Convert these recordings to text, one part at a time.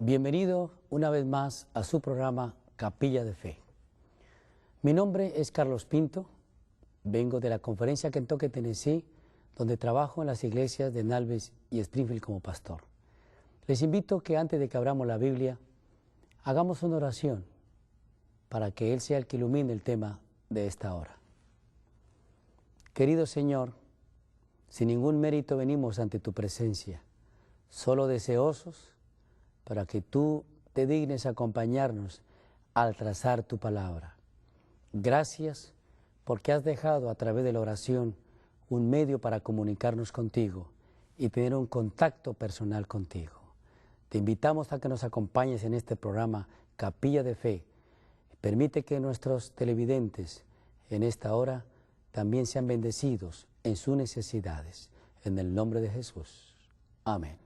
Bienvenido una vez más a su programa Capilla de Fe. Mi nombre es Carlos Pinto, vengo de la conferencia Kentucky, Tennessee, donde trabajo en las iglesias de Nalves y Springfield como pastor. Les invito que antes de que abramos la Biblia, hagamos una oración para que Él sea el que ilumine el tema de esta hora. Querido Señor, sin ningún mérito venimos ante tu presencia, solo deseosos para que tú te dignes acompañarnos al trazar tu palabra. Gracias porque has dejado a través de la oración un medio para comunicarnos contigo y tener un contacto personal contigo. Te invitamos a que nos acompañes en este programa Capilla de Fe. Permite que nuestros televidentes en esta hora también sean bendecidos en sus necesidades. En el nombre de Jesús. Amén.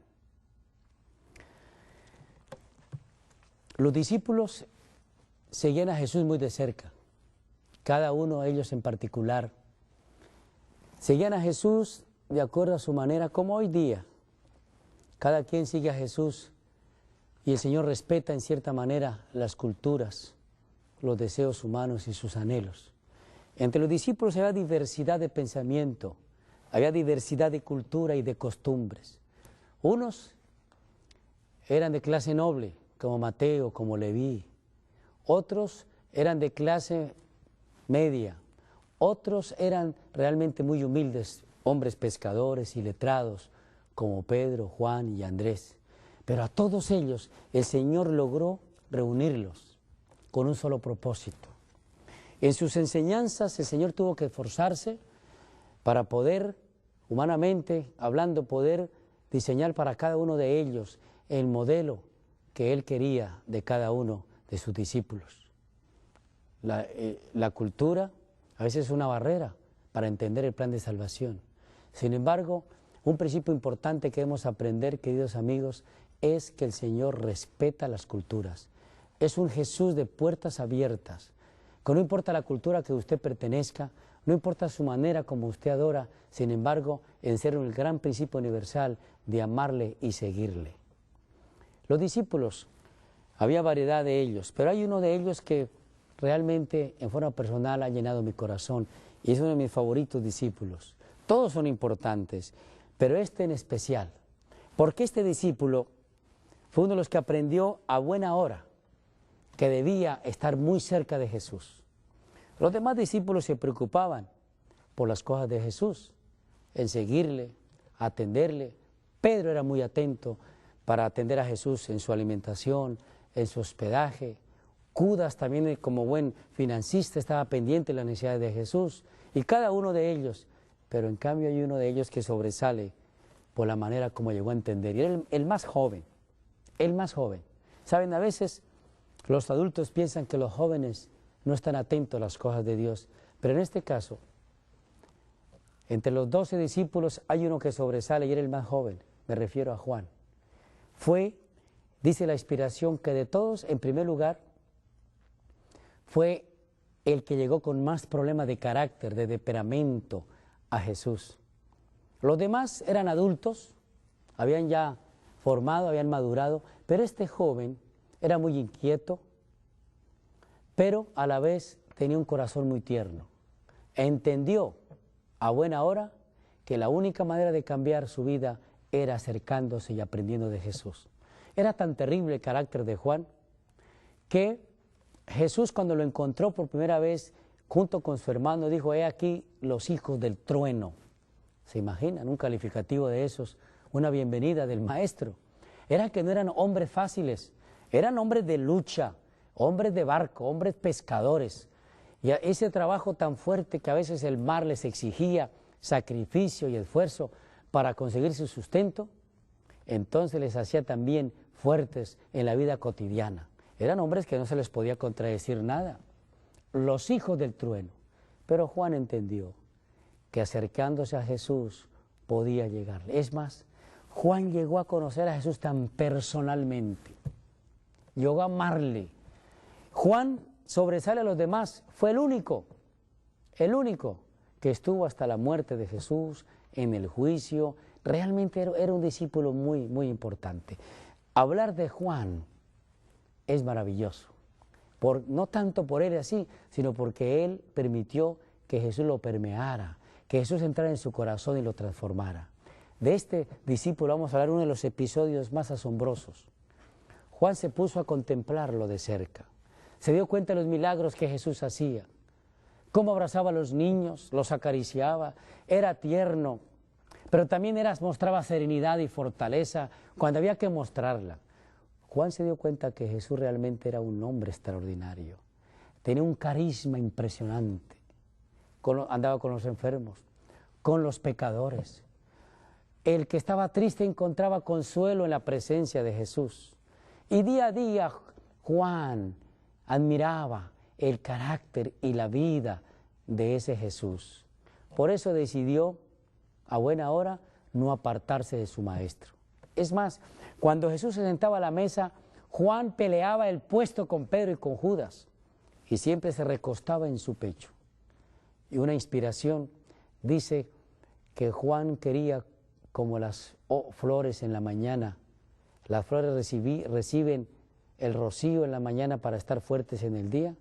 Los discípulos seguían a Jesús muy de cerca. Cada uno de ellos en particular seguían a Jesús de acuerdo a su manera, como hoy día. Cada quien sigue a Jesús y el Señor respeta en cierta manera las culturas, los deseos humanos y sus anhelos. Entre los discípulos había diversidad de pensamiento, había diversidad de cultura y de costumbres. Unos eran de clase noble, como Mateo, como Leví. Otros eran de clase media. Otros eran realmente muy humildes, hombres pescadores y letrados, como Pedro, Juan y Andrés. Pero a todos ellos el Señor logró reunirlos con un solo propósito. En sus enseñanzas el Señor tuvo que esforzarse para poder, humanamente hablando, poder diseñar para cada uno de ellos el modelo que Él quería de cada uno de sus discípulos. La cultura a veces es una barrera para entender el plan de salvación. Sin embargo, un principio importante que debemos aprender, queridos amigos, es que el Señor respeta las culturas. Es un Jesús de puertas abiertas, que no importa la cultura que usted pertenezca, no importa su manera como usted adora, sin embargo, en ser un gran principio universal de amarle y seguirle. Los discípulos, había variedad de ellos, pero hay uno de ellos que realmente en forma personal ha llenado mi corazón y es uno de mis favoritos discípulos. Todos son importantes, pero este en especial, porque este discípulo fue uno de los que aprendió a buena hora que debía estar muy cerca de Jesús. Los demás discípulos se preocupaban por las cosas de Jesús, en seguirle, atenderle. Pedro era muy atento para atender a Jesús en su alimentación, en su hospedaje. Judas también, como buen financista, estaba pendiente de las necesidades de Jesús. Y cada uno de ellos, pero en cambio hay uno de ellos que sobresale por la manera como llegó a entender. Y era el más joven, el más joven. Saben, a veces los adultos piensan que los jóvenes no están atentos a las cosas de Dios. Pero en este caso, entre los 12 discípulos hay uno que sobresale y era el más joven. Me refiero a Juan. Fue, dice la inspiración, que de todos, en primer lugar, fue el que llegó con más problemas de carácter, de temperamento a Jesús. Los demás eran adultos, habían ya formado, habían madurado, pero este joven era muy inquieto, pero a la vez tenía un corazón muy tierno. Entendió a buena hora que la única manera de cambiar su vida era acercándose y aprendiendo de Jesús. Era tan terrible el carácter de Juan que Jesús, cuando lo encontró por primera vez junto con su hermano, dijo: he aquí los hijos del trueno. ¿Se imaginan un calificativo de esos? Una bienvenida del maestro. Era que no eran hombres fáciles, eran hombres de lucha, hombres de barco, hombres pescadores. Y ese trabajo tan fuerte que a veces el mar les exigía sacrificio y esfuerzo para conseguir su sustento, entonces les hacía también fuertes en la vida cotidiana. Eran hombres que no se les podía contradecir nada, los hijos del trueno. Pero Juan entendió que acercándose a Jesús podía llegarle. Es más, Juan llegó a conocer a Jesús tan personalmente, llegó a amarle. Juan sobresale a los demás, fue el único que estuvo hasta la muerte de Jesús, en el juicio. Realmente era un discípulo muy, muy importante. Hablar de Juan es maravilloso, no tanto por él así, sino porque él permitió que Jesús lo permeara, que Jesús entrara en su corazón y lo transformara. De este discípulo vamos a hablar uno de los episodios más asombrosos. Juan se puso a contemplarlo de cerca, se dio cuenta de los milagros que Jesús hacía, cómo abrazaba a los niños, los acariciaba, era tierno, pero también mostraba serenidad y fortaleza cuando había que mostrarla. Juan se dio cuenta que Jesús realmente era un hombre extraordinario, tenía un carisma impresionante, andaba con los enfermos, con los pecadores. El que estaba triste encontraba consuelo en la presencia de Jesús. Y día a día Juan admiraba el carácter y la vida de ese Jesús. Por eso decidió a buena hora no apartarse de su maestro. Es más, cuando Jesús se sentaba a la mesa, Juan peleaba el puesto con Pedro y con Judas y siempre se recostaba en su pecho. Y una inspiración dice que Juan quería, como las flores en la mañana, las flores reciben el rocío en la mañana para estar fuertes en el día,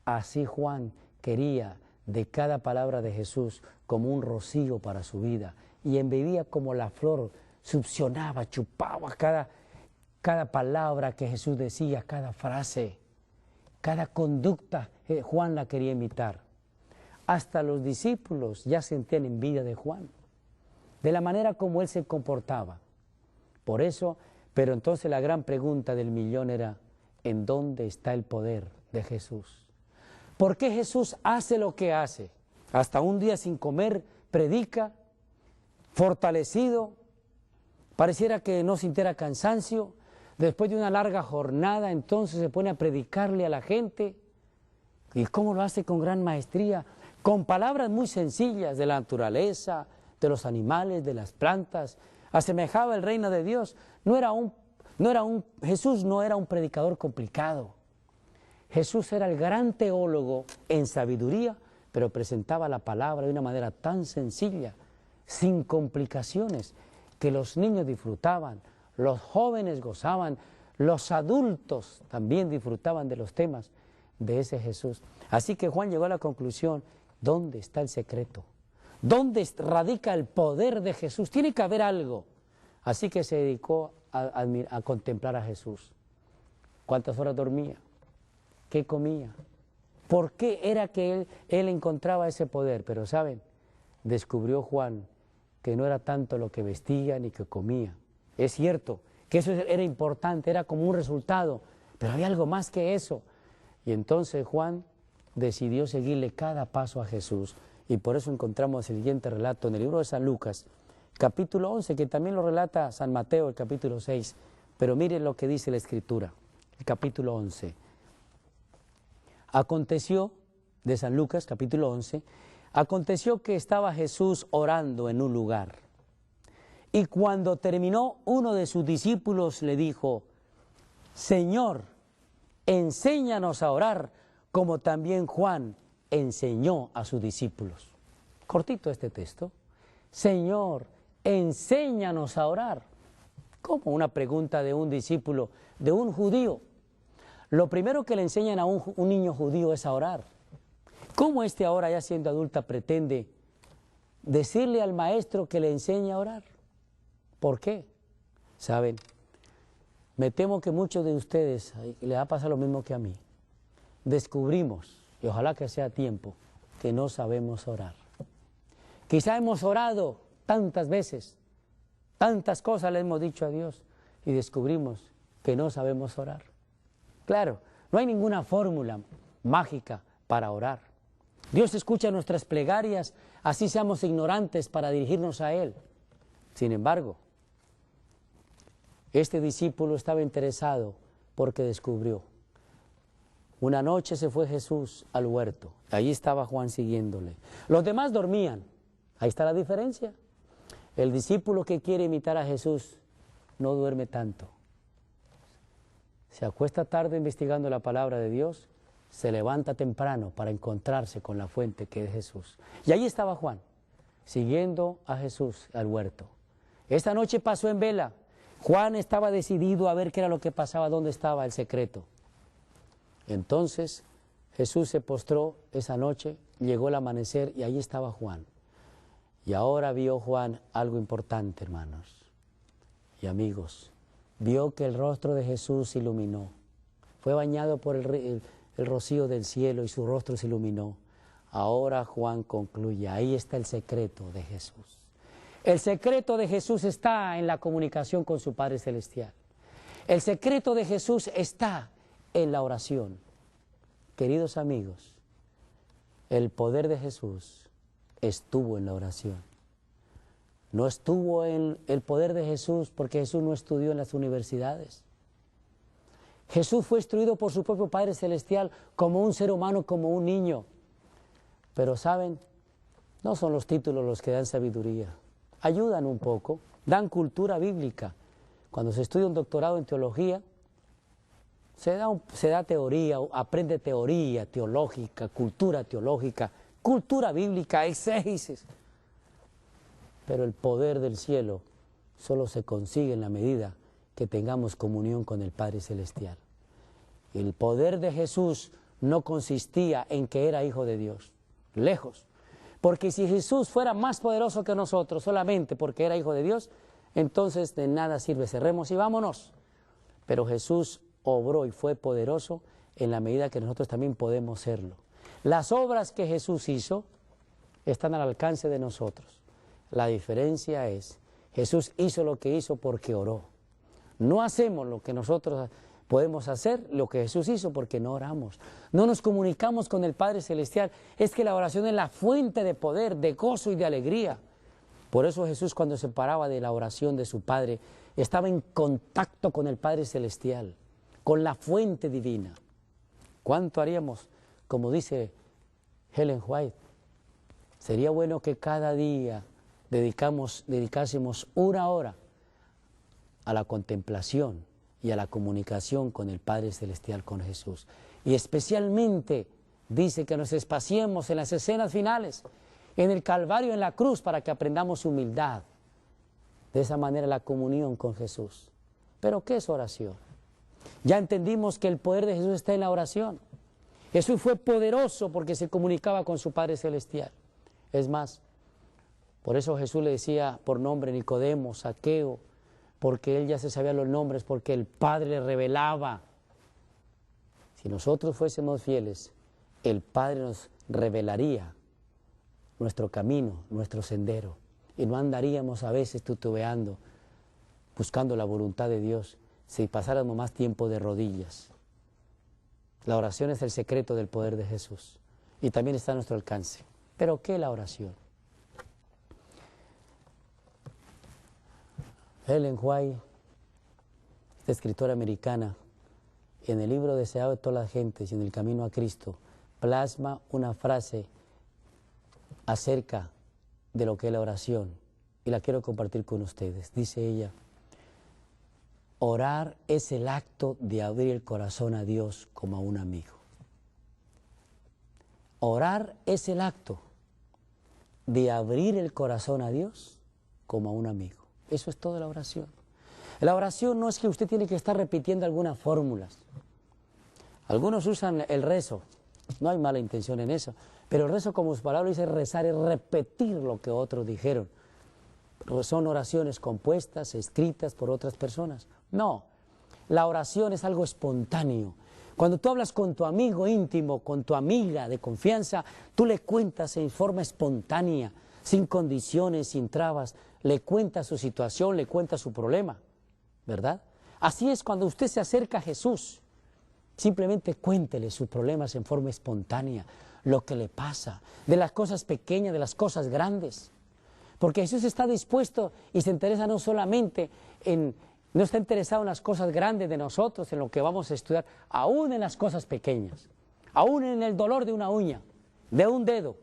así Juan quería de cada palabra de Jesús como un rocío para su vida y embebía como la flor, succionaba, chupaba cada palabra que Jesús decía, cada frase, cada conducta, Juan la quería imitar. Hasta los discípulos ya sentían envidia de Juan, de la manera como él se comportaba. Por eso, pero entonces la gran pregunta del millón era, ¿en dónde está el poder de Jesús? ¿Por qué Jesús hace lo que hace? Hasta un día sin comer, predica, fortalecido, pareciera que no sintiera cansancio. Después de una larga jornada, entonces se pone a predicarle a la gente. ¿Y cómo lo hace? Con gran maestría, con palabras muy sencillas de la naturaleza, de los animales, de las plantas. Asemejaba el reino de Dios. Jesús no era un predicador complicado. Jesús era el gran teólogo en sabiduría, pero presentaba la palabra de una manera tan sencilla, sin complicaciones, que los niños disfrutaban, los jóvenes gozaban, los adultos también disfrutaban de los temas de ese Jesús. Así que Juan llegó a la conclusión, ¿dónde está el secreto? ¿Dónde radica el poder de Jesús? Tiene que haber algo. Así que se dedicó a contemplar a Jesús. ¿Cuántas horas dormía? ¿Qué comía? ¿Por qué era que él encontraba ese poder? Pero ¿saben? Descubrió Juan que no era tanto lo que vestía ni que comía. Es cierto que eso era importante, era como un resultado, pero había algo más que eso. Y entonces Juan decidió seguirle cada paso a Jesús. Y por eso encontramos el siguiente relato en el libro de San Lucas, capítulo 11, que también lo relata San Mateo, el capítulo 6. Pero miren lo que dice la Escritura, el capítulo 11. Aconteció, de San Lucas, capítulo 11, aconteció que estaba Jesús orando en un lugar. Y cuando terminó, uno de sus discípulos le dijo, Señor, enséñanos a orar, como también Juan enseñó a sus discípulos. Cortito este texto. Señor, enséñanos a orar. ¿Cómo? Una pregunta de un discípulo, de un judío. Lo primero que le enseñan a un niño judío es a orar. ¿Cómo este ahora, ya siendo adulta, pretende decirle al maestro que le enseñe a orar? ¿Por qué? ¿Saben? Me temo que muchos de ustedes les va a pasar lo mismo que a mí. Descubrimos, y ojalá que sea tiempo, que no sabemos orar. Quizá hemos orado tantas veces, tantas cosas le hemos dicho a Dios y descubrimos que no sabemos orar. Claro, no hay ninguna fórmula mágica para orar. Dios escucha nuestras plegarias, así seamos ignorantes para dirigirnos a Él. Sin embargo, este discípulo estaba interesado porque descubrió. Una noche se fue Jesús al huerto, allí estaba Juan siguiéndole. Los demás dormían, ahí está la diferencia. El discípulo que quiere imitar a Jesús no duerme tanto. Se acuesta tarde investigando la palabra de Dios, se levanta temprano para encontrarse con la fuente que es Jesús. Y ahí estaba Juan, siguiendo a Jesús al huerto. Esta noche pasó en vela, Juan estaba decidido a ver qué era lo que pasaba, dónde estaba el secreto. Entonces Jesús se postró esa noche, llegó el amanecer y ahí estaba Juan. Y ahora vio Juan algo importante, hermanos y amigos. Vio que el rostro de Jesús se iluminó. Fue bañado por el rocío del cielo y su rostro se iluminó. Ahora Juan concluye, ahí está el secreto de Jesús. El secreto de Jesús está en la comunicación con su Padre Celestial. El secreto de Jesús está en la oración. Queridos amigos, el poder de Jesús estuvo en la oración. No estuvo en el poder de Jesús porque Jesús no estudió en las universidades. Jesús fue instruido por su propio Padre Celestial como un ser humano, como un niño. Pero ¿saben? No son los títulos los que dan sabiduría. Ayudan un poco, dan cultura bíblica. Cuando se estudia un doctorado en teología, se da teoría, aprende teoría teológica, cultura bíblica, exégesis. Pero el poder del cielo solo se consigue en la medida que tengamos comunión con el Padre Celestial. El poder de Jesús no consistía en que era hijo de Dios, lejos. Porque si Jesús fuera más poderoso que nosotros solamente porque era hijo de Dios, entonces de nada sirve, cerremos y vámonos. Pero Jesús obró y fue poderoso en la medida que nosotros también podemos serlo. Las obras que Jesús hizo están al alcance de nosotros. La diferencia es, Jesús hizo lo que hizo porque oró. No hacemos lo que nosotros podemos hacer, lo que Jesús hizo, porque no oramos. No nos comunicamos con el Padre Celestial. Es que la oración es la fuente de poder, de gozo y de alegría. Por eso Jesús, cuando se paraba de la oración de su Padre, estaba en contacto con el Padre Celestial, con la fuente divina. ¿Cuánto haríamos? Como dice Ellen White, sería bueno que cada día dedicásemos una hora a la contemplación y a la comunicación con el Padre Celestial, con Jesús. Y especialmente dice que nos espaciemos en las escenas finales, en el Calvario, en la cruz, para que aprendamos humildad. De esa manera la comunión con Jesús. ¿Pero qué es oración? Ya entendimos que el poder de Jesús está en la oración. Jesús fue poderoso porque se comunicaba con su Padre Celestial. Es más, por eso Jesús le decía por nombre Nicodemo, Zaqueo, porque él ya se sabía los nombres, porque el Padre le revelaba. Si nosotros fuésemos fieles, el Padre nos revelaría nuestro camino, nuestro sendero, y no andaríamos a veces titubeando, buscando la voluntad de Dios, si pasáramos más tiempo de rodillas. La oración es el secreto del poder de Jesús, y también está a nuestro alcance. ¿Pero qué es la oración? Ellen White, esta escritora americana, en el libro Deseado de todas las gentes y en el camino a Cristo, plasma una frase acerca de lo que es la oración y la quiero compartir con ustedes. Dice ella, orar es el acto de abrir el corazón a Dios como a un amigo. Orar es el acto de abrir el corazón a Dios como a un amigo. Eso es toda la oración. La oración no es que usted tiene que estar repitiendo algunas fórmulas. Algunos usan el rezo, no hay mala intención en eso, pero el rezo, como su palabra dice, rezar es repetir lo que otros dijeron. Son oraciones compuestas, escritas por otras personas. No, la oración es algo espontáneo. Cuando tú hablas con tu amigo íntimo, con tu amiga de confianza, tú le cuentas en forma espontánea, sin condiciones, sin trabas, le cuenta su situación, le cuenta su problema, ¿verdad? Así es cuando usted se acerca a Jesús, simplemente cuéntele sus problemas en forma espontánea, lo que le pasa, de las cosas pequeñas, de las cosas grandes, porque Jesús está dispuesto y se interesa no solamente no está interesado en las cosas grandes de nosotros, en lo que vamos a estudiar, aún en las cosas pequeñas, aún en el dolor de una uña, de un dedo,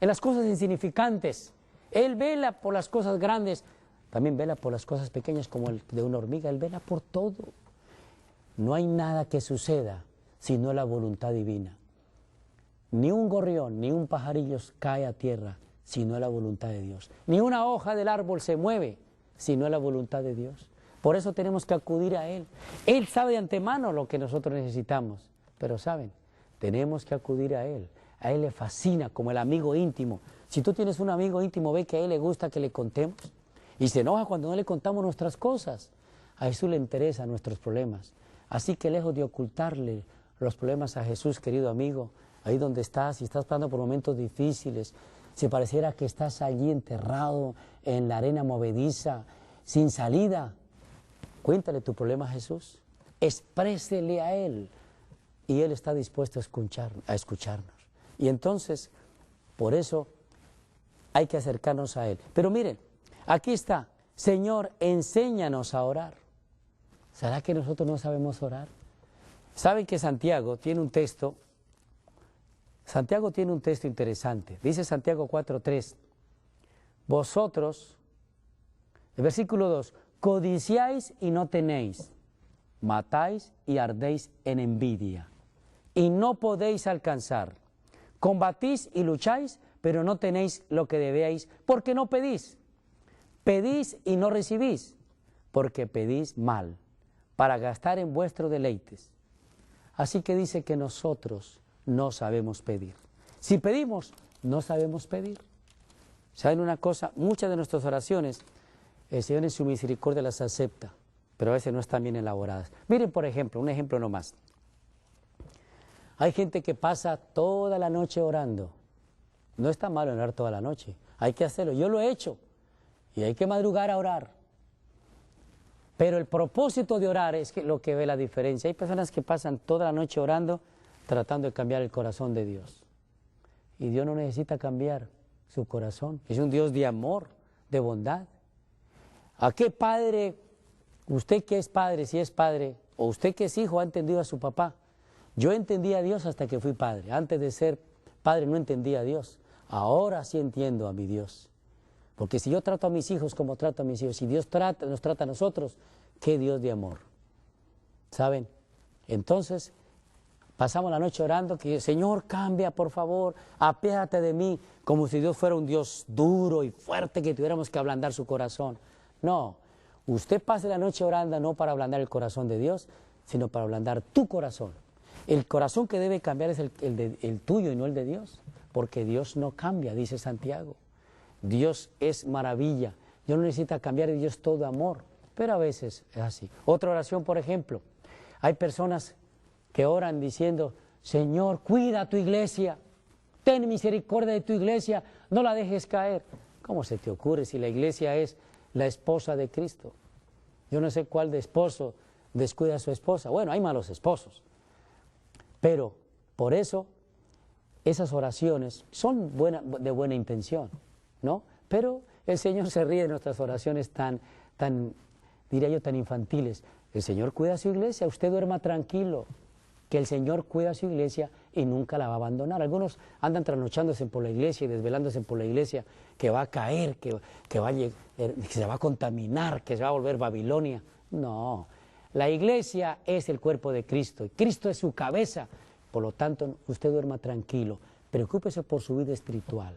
en las cosas insignificantes. Él vela por las cosas grandes, también vela por las cosas pequeñas como el de una hormiga, Él vela por todo. No hay nada que suceda sino la voluntad divina. Ni un gorrión, ni un pajarillo cae a tierra sino la voluntad de Dios. Ni una hoja del árbol se mueve sino la voluntad de Dios. Por eso tenemos que acudir a Él. Él sabe de antemano lo que nosotros necesitamos. Pero saben, tenemos que acudir a Él. A Él le fascina como el amigo íntimo. Si tú tienes un amigo íntimo, ve que a Él le gusta que le contemos. Y se enoja cuando no le contamos nuestras cosas. A Jesús le interesan nuestros problemas. Así que lejos de ocultarle los problemas a Jesús, querido amigo, ahí donde estás, si estás pasando por momentos difíciles, si pareciera que estás allí enterrado en la arena movediza, sin salida, cuéntale tu problema a Jesús, exprésele a Él y Él está dispuesto a escucharnos. Y entonces, por eso hay que acercarnos a Él. Pero miren, aquí está, Señor, enséñanos a orar. ¿Será que nosotros no sabemos orar? Saben que Santiago tiene un texto interesante. Dice Santiago 4:3, vosotros, el versículo 2, codiciáis y no tenéis, matáis y ardéis en envidia, y no podéis alcanzar, combatís y lucháis, pero no tenéis lo que debéis, porque no pedís. Pedís y no recibís, porque pedís mal, para gastar en vuestros deleites. Así que dice que nosotros no sabemos pedir. Si pedimos, no sabemos pedir. ¿Saben una cosa? Muchas de nuestras oraciones, el Señor en su misericordia las acepta, pero a veces no están bien elaboradas. Miren, por ejemplo, un ejemplo nomás. Hay gente que pasa toda la noche orando. No está malo orar toda la noche, hay que hacerlo. Yo lo he hecho y hay que madrugar a orar. Pero el propósito de orar es lo que ve la diferencia. Hay personas que pasan toda la noche orando tratando de cambiar el corazón de Dios. Y Dios no necesita cambiar su corazón. Es un Dios de amor, de bondad. ¿A qué padre, usted que es padre, si es padre, o usted que es hijo, ha entendido a su papá? Yo entendí a Dios hasta que fui padre. Antes de ser padre no entendía a Dios. Ahora sí entiendo a mi Dios. Porque si yo trato a mis hijos como trato a mis hijos, si Dios nos trata a nosotros, qué Dios de amor. ¿Saben? Entonces, pasamos la noche orando que Señor, cambia por favor, apiádate de mí, como si Dios fuera un Dios duro y fuerte que tuviéramos que ablandar su corazón. No, usted pase la noche orando no para ablandar el corazón de Dios, sino para ablandar tu corazón. El corazón que debe cambiar es el tuyo y no el de Dios, porque Dios no cambia, dice Santiago. Dios es maravilla, Dios no necesita cambiar y Dios es todo amor, pero a veces es así. Otra oración, por ejemplo, hay personas que oran diciendo, Señor, cuida a tu iglesia, ten misericordia de tu iglesia, no la dejes caer. ¿Cómo se te ocurre si la iglesia es la esposa de Cristo? Yo no sé cuál de esposo descuida a su esposa. Bueno, hay malos esposos, pero por eso esas oraciones son de buena intención, ¿no? Pero el Señor se ríe de nuestras oraciones diría yo, tan infantiles. El Señor cuida a su iglesia, usted duerma tranquilo, que el Señor cuida a su iglesia y nunca la va a abandonar. Algunos andan trasnochándose por la iglesia y desvelándose por la iglesia, que va a caer, que se va a contaminar, que se va a volver Babilonia. No, la iglesia es el cuerpo de Cristo y Cristo es su cabeza. Por lo tanto, usted duerma tranquilo, preocúpese por su vida espiritual,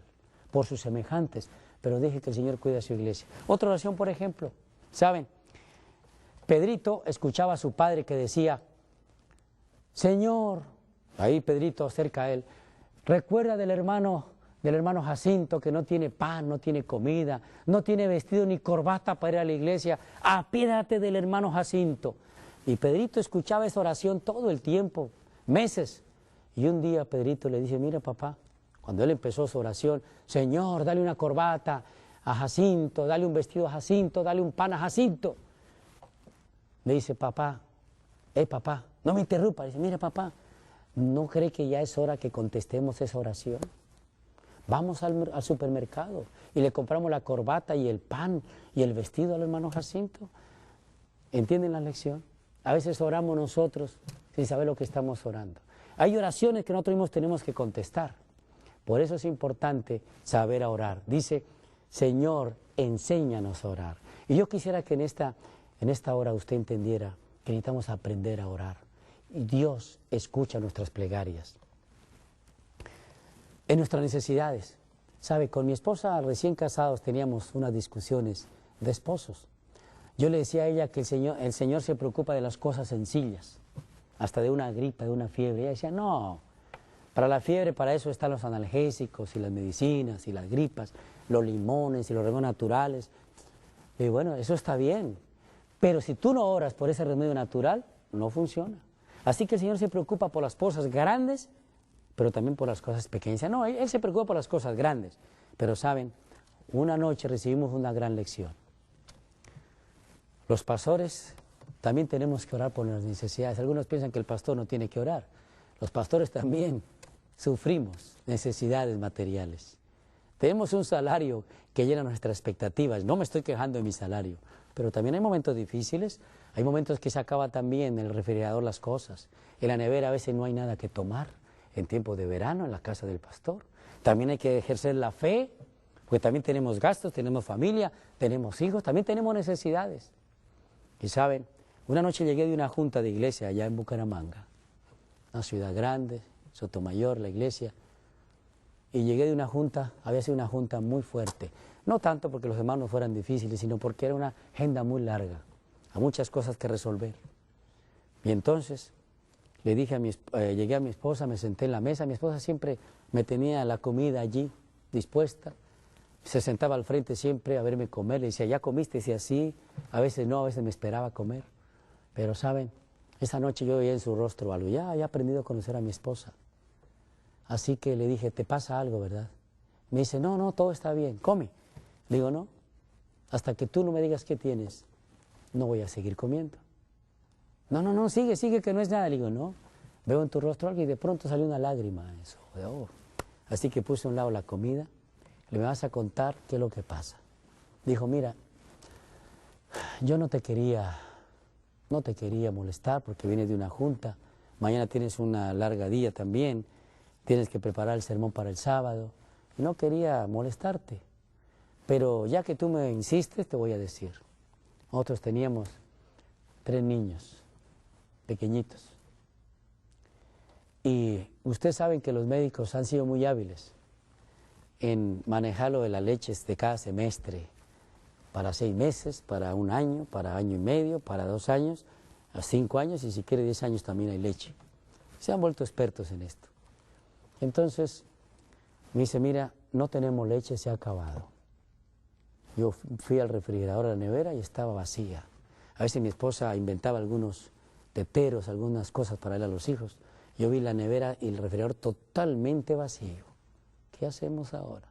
por sus semejantes, pero deje que el Señor cuide a su iglesia. Otra oración, por ejemplo, ¿saben? Pedrito escuchaba a su padre que decía, Señor, ahí Pedrito acerca a él, recuerda del hermano Jacinto que no tiene pan, no tiene comida, no tiene vestido ni corbata para ir a la iglesia, apiádate del hermano Jacinto. Y Pedrito escuchaba esa oración todo el tiempo, meses. Y un día Pedrito le dice, mira papá, cuando él empezó su oración, Señor, dale una corbata a Jacinto, dale un vestido a Jacinto, dale un pan a Jacinto. Le dice, papá, no me interrumpa. Dice, mira papá, ¿no cree que ya es hora que contestemos esa oración? Vamos al supermercado y le compramos la corbata y el pan y el vestido al hermano Jacinto. ¿Entienden la lección? A veces oramos nosotros sin saber lo que estamos orando. Hay oraciones que nosotros mismos tenemos que contestar. Por eso es importante saber a orar. Dice, Señor, enséñanos a orar. Y yo quisiera que en esta hora usted entendiera que necesitamos aprender a orar. Y Dios escucha nuestras plegarias. En nuestras necesidades. ¿Sabe? Con mi esposa, recién casados, teníamos unas discusiones de esposos. Yo le decía a ella que el Señor se preocupa de las cosas sencillas, hasta de una gripa, de una fiebre. Ella decía, no, para la fiebre, para eso están los analgésicos y las medicinas y las gripas, los limones y los remedios naturales. Y bueno, eso está bien, pero si tú no oras por ese remedio natural, no funciona. Así que el Señor se preocupa por las cosas grandes, pero también por las cosas pequeñas. No, Él se preocupa por las cosas grandes, pero saben, una noche recibimos una gran lección. Los pastores también tenemos que orar por las necesidades. Algunos piensan que el pastor no tiene que orar. Los pastores también sufrimos necesidades materiales. Tenemos un salario que llena nuestras expectativas. No me estoy quejando de mi salario, pero también hay momentos difíciles. Hay momentos que se acaba también en el refrigerador las cosas. En la nevera a veces no hay nada que tomar. En tiempo de verano, en la casa del pastor. También hay que ejercer la fe, porque también tenemos gastos, tenemos familia, tenemos hijos, también tenemos necesidades. Y saben, una noche llegué de una junta de iglesia allá en Bucaramanga, una ciudad grande, Sotomayor, la iglesia, y llegué de una junta, había sido una junta muy fuerte, no tanto porque los hermanos fueran difíciles, sino porque era una agenda muy larga, a muchas cosas que resolver. Y entonces le dije llegué a mi esposa, me senté en la mesa, mi esposa siempre me tenía la comida allí dispuesta, se sentaba al frente siempre a verme comer, le decía, ¿ya comiste? Decía, sí, a veces no, a veces me esperaba comer, pero saben, esa noche yo veía en su rostro algo, ya he aprendido a conocer a mi esposa, así que le dije, ¿te pasa algo, verdad? Me dice, no, todo está bien, come. Le digo, no, hasta que tú no me digas qué tienes, no voy a seguir comiendo. No, sigue, que no es nada. Le digo, no, veo en tu rostro algo y de pronto salió una lágrima. Eso, Así que puse a un lado la comida, le vas a contar qué es lo que pasa. Dijo, mira, yo no te quería molestar porque vienes de una junta, mañana tienes una larga día también, tienes que preparar el sermón para el sábado, y no quería molestarte, pero ya que tú me insistes, te voy a decir. Nosotros teníamos 3 niños pequeñitos. Y ustedes saben que los médicos han sido muy hábiles en manejar lo de las leches de cada semestre, para 6 meses, para 1 año, para 1 año y medio, para 2 años, a 5 años y si quiere 10 años también hay leche. Se han vuelto expertos en esto. Entonces me dice, mira, no tenemos leche, se ha acabado. Yo fui al refrigerador, a la nevera y estaba vacía. A veces mi esposa inventaba algunos teteros, algunas cosas para darle a los hijos. Yo vi la nevera y el refrigerador totalmente vacío. ¿Qué hacemos ahora?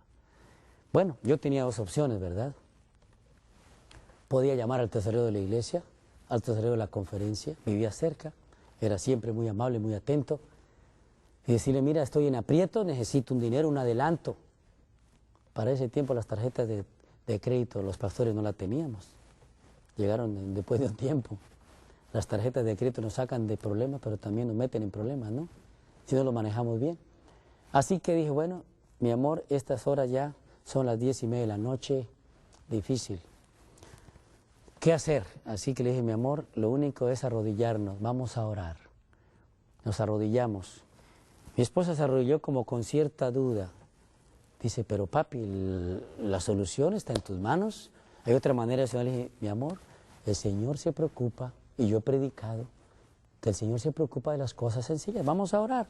Bueno, yo tenía 2 opciones, ¿verdad? Podía llamar al tesorero de la iglesia, al tesorero de la conferencia, vivía cerca, era siempre muy amable, muy atento, y decirle, mira, estoy en aprieto, necesito un dinero, un adelanto. Para ese tiempo las tarjetas de crédito, los pastores no las teníamos. Llegaron después de un tiempo. Las tarjetas de crédito nos sacan de problemas, pero también nos meten en problemas, ¿no? Si no lo manejamos bien. Así que dije, bueno, mi amor, estas horas ya son las 10:30 de la noche, difícil. ¿Qué hacer? Así que le dije, mi amor, lo único es arrodillarnos, vamos a orar. Nos arrodillamos. Mi esposa se arrodilló como con cierta duda. Dice, pero papi, la solución está en tus manos. Hay otra manera de decirle, le dije, mi amor, el Señor se preocupa, y yo he predicado, que el Señor se preocupa de las cosas sencillas. Vamos a orar.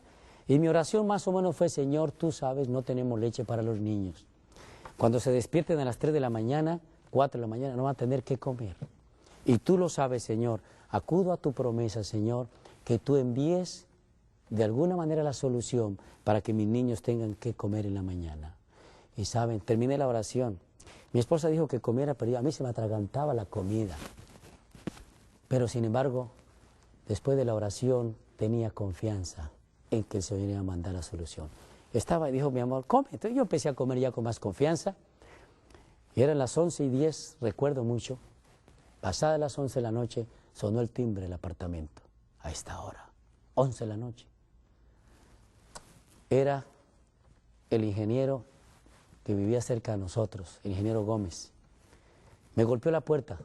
Y mi oración más o menos fue, Señor, tú sabes, no tenemos leche para los niños. Cuando se despierten a las 3 de la mañana, 4 de la mañana, no van a tener qué comer. Y tú lo sabes, Señor. Acudo a tu promesa, Señor, que tú envíes de alguna manera la solución para que mis niños tengan que comer en la mañana. Y saben, terminé la oración. Mi esposa dijo que comiera, pero a mí se me atragantaba la comida. Pero sin embargo, después de la oración tenía confianza en que el Señor iba a mandar la solución. Estaba y dijo, mi amor, come. Entonces yo empecé a comer ya con más confianza. Y eran las 11:10, recuerdo mucho. Pasadas las 11 de la noche, sonó el timbre del apartamento. A esta hora, 11 de la noche. Era el ingeniero que vivía cerca de nosotros, el ingeniero Gómez. Me golpeó la puerta.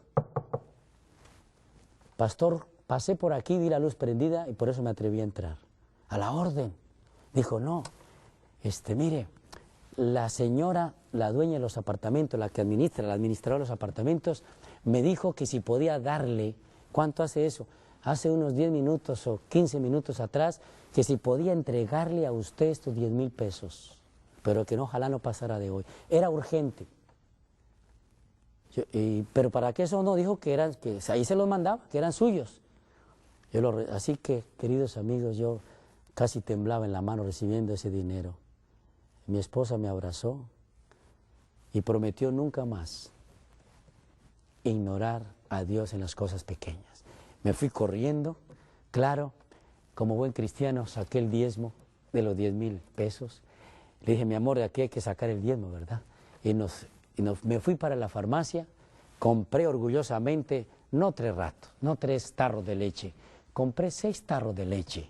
Pastor, pasé por aquí, vi la luz prendida y por eso me atreví a entrar. A la orden. Dijo, no, mire, la señora, la dueña de los apartamentos, la que administra, la administradora de los apartamentos, me dijo que si podía darle, ¿cuánto hace eso? Hace unos 10 minutos o 15 minutos atrás, que si podía entregarle a usted estos 10,000 pesos, pero que no, ojalá no pasara de hoy. Era urgente. Pero para que eso no, dijo que ahí se los mandaba, que eran suyos. Así que, queridos amigos, yo casi temblaba en la mano recibiendo ese dinero. Mi esposa me abrazó y prometió nunca más ignorar a Dios en las cosas pequeñas. Me fui corriendo, claro, como buen cristiano saqué el diezmo de los 10,000 pesos. Le dije, mi amor, de aquí hay que sacar el diezmo, ¿verdad? Me fui para la farmacia, compré orgullosamente, no 3 ratos, no 3 tarros de leche, compré 6 tarros de leche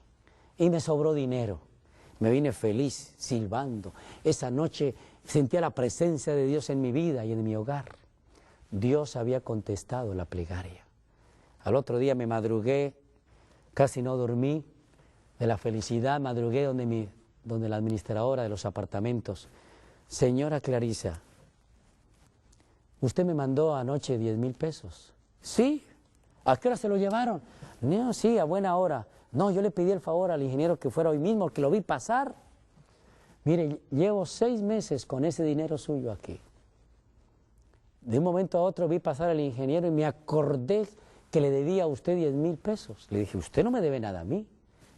y me sobró dinero. Me vine feliz, silbando. Esa noche sentía la presencia de Dios en mi vida y en mi hogar. Dios había contestado la plegaria. Al otro día me madrugué, casi no dormí, de la felicidad madrugué donde la administradora de los apartamentos, señora Clarisa, ¿usted me mandó anoche 10,000 pesos? Sí. ¿A qué hora se lo llevaron? No, sí, a buena hora. No, yo le pedí el favor al ingeniero que fuera hoy mismo, que lo vi pasar. Mire, llevo 6 meses con ese dinero suyo aquí. De un momento a otro vi pasar al ingeniero y me acordé que le debía a usted 10,000 pesos. Le dije, usted no me debe nada a mí.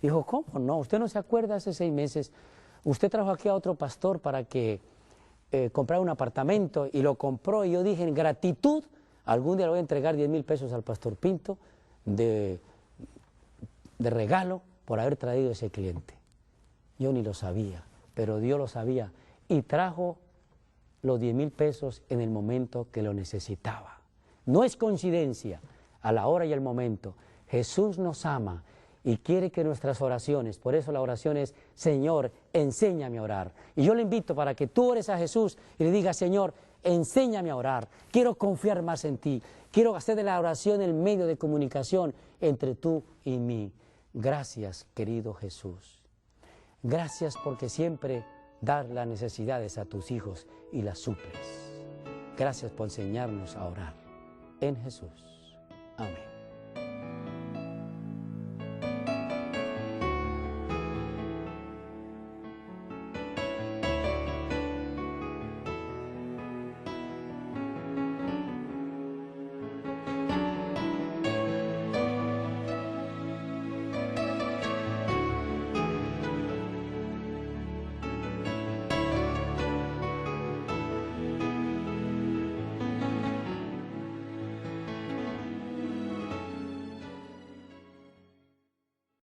Dijo, ¿cómo no? ¿Usted no se acuerda hace 6 meses? Usted trajo aquí a otro pastor para que comprara un apartamento y lo compró. Y yo dije, en gratitud, algún día le voy a entregar 10,000 pesos al pastor Pinto de regalo por haber traído ese cliente. Yo ni lo sabía, pero Dios lo sabía y trajo los 10,000 pesos en el momento que lo necesitaba. No es coincidencia, a la hora y el momento. Jesús nos ama y quiere que nuestras oraciones, por eso la oración es, Señor, enséñame a orar. Y yo le invito para que tú ores a Jesús y le digas, Señor, enséñame a orar, quiero confiar más en ti, quiero hacer de la oración el medio de comunicación entre tú y mí. Gracias, querido Jesús. Gracias porque siempre das las necesidades a tus hijos y las suples. Gracias por enseñarnos a orar. En Jesús. Amén.